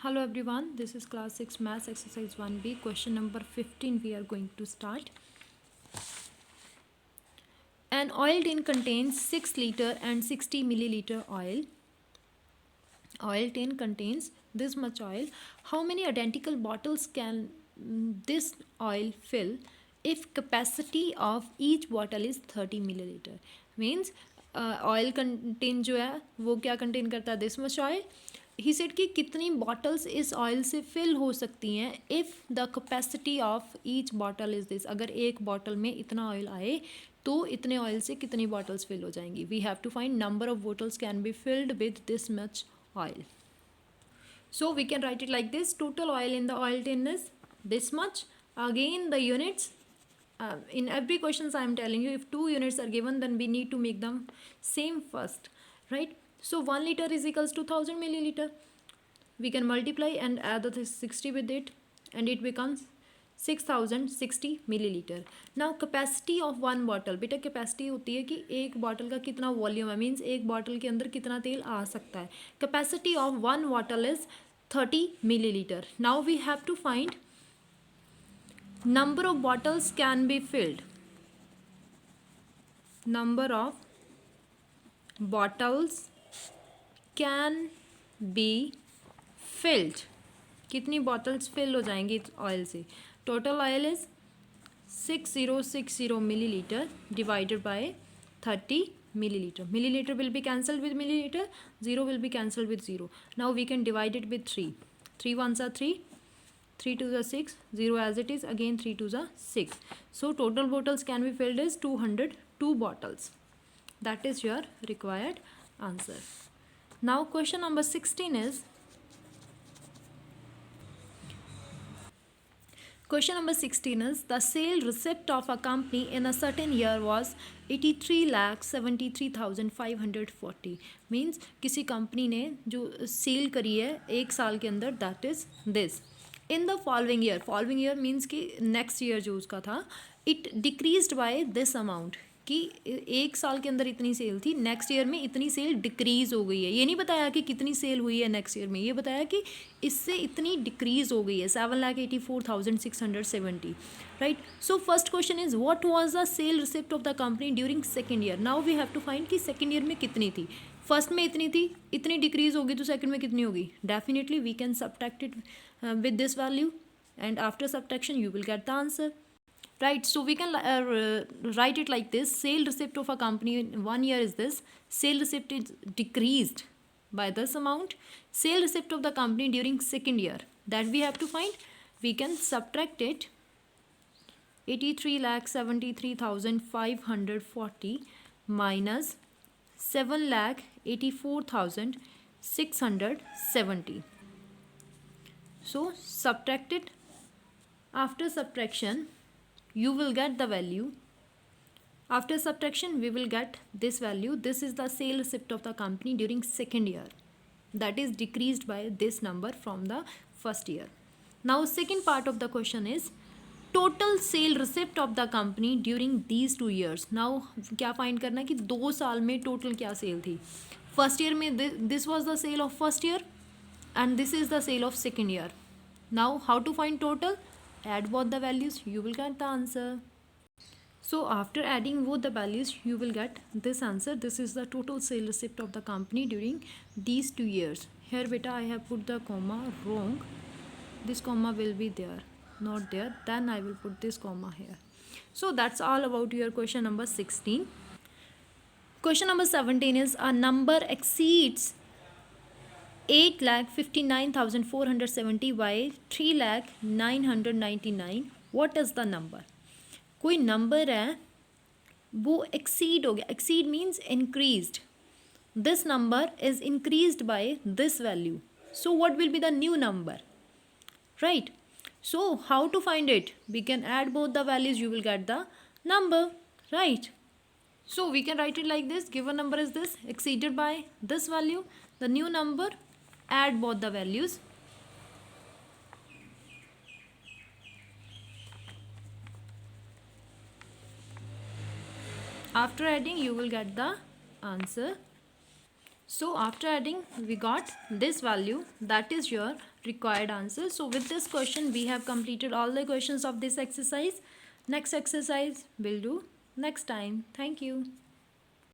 Hello everyone, this is class 6 maths exercise 1b question number 15 we are going to start. An oil tin contains 6 liter and 60 milliliter oil. Oil tin contains this much oil. How many identical bottles can this oil fill if capacity of each bottle is 30 milliliter? Means oil contain जो है वो क्या contain करता है this much oil. He said कि कितनी bottles इस oil से फिल हो सकती हैं if the capacity of each bottle is this. अगर एक बॉटल में इतना ऑयल आए तो इतने ऑयल से कितनी बॉटल्स फिल हो जाएंगी. We have to find number of bottles can be filled with this much oil. So we can write it like this: total oil in the oil tin is this much. Again the units, in every questions I am telling you, if 2 units are given then we need to make them same first, right? So 1 liter is equals to 1000 milliliter. We can multiply and add the 60 with it and it becomes 6060 milliliter. Now capacity of one bottle, बेटा capacity होती है कि एक bottle का कितना volume है, means एक bottle के अंदर कितना तेल आ सकता है. Capacity of one bottle is 30 milliliter. Now we have to find number of bottles can be filled. Number of bottles can be filled. कितनी बॉटल्स फिल हो जाएंगी ऑयल से. Total oil is 6060 milliliter divided by 30 milliliter. Milliliter will be cancelled with milliliter, 0 will be cancelled with 0. Now we can divide it with 3. 3 ones are 3, 3 twos are 6, 0 as it is, again 3 twos are 6. So total bottles can be filled is 202 bottles. That is your required answer. Now question number 16 is, question number 16 is, the sale receipt of a company in a certain year was 83,73,540. Means किसी company ने जो cell करी है एक साल के अंदर, that is this. In the following year means कि नेक्स्ट ईयर जो उसका था, it decreased by this amount, कि एक साल के अंदर इतनी सेल थी, नेक्स्ट ईयर में इतनी सेल डिक्रीज़ हो गई है. ये नहीं बताया कि कितनी सेल हुई है नेक्स्ट ईयर में, ये बताया कि इससे इतनी डिक्रीज़ हो गई है, 7,84,670. Right. So first question is, what was the sale receipt of the company during second year. Now we have to find कि सेकेंड ईयर में कितनी थी. फर्स्ट में इतनी थी, इतनी डिक्रीज़ होगी तो सेकेंड में कितनी होगी. Definitely we can subtract it with this value, and after subtraction you will get the answer, right? So we can write it like this: sale receipt of a company in 1 year is this, sale receipt is decreased by this amount. Sale receipt of the company during second year, that we have to find. We can subtract it, 83,73,540 minus 7,84,670. So subtract it. After subtraction you will get the value. After subtraction we will get this value. This is the sale receipt of the company during second year, that is decreased by this number from the first year. Now second part of the question is, total sale receipt of the company during these 2 years. Now क्या find करना है कि 2 साल में total क्या sale थी. First year में this was the sale of first year and this is the sale of second year. Now how to find total? Add both the values, you will get the answer. So after adding both the values you will get this answer. This is the total sale receipt of the company during these 2 years. Here beta I have put the comma wrong. This comma will be there, not there. Then I will put this comma here. So that's all about your question number 16. Question number 17 is, a number exceeds 8,59,470 by 3,999. What is the number? कोई number है वो exceed हो गया. Exceed means increased. This number is increased by this value. So what will be the new number, right? So how to find it? We can add both the values, you will get the number, right? So we can write it like this: given number is this, exceeded by this value, the new number, add both the values. After adding you will get the answer. So after adding, we got this value, that is your required answer. So with this question, we have completed all the questions of this exercise. Next exercise we'll do next time. Thank you.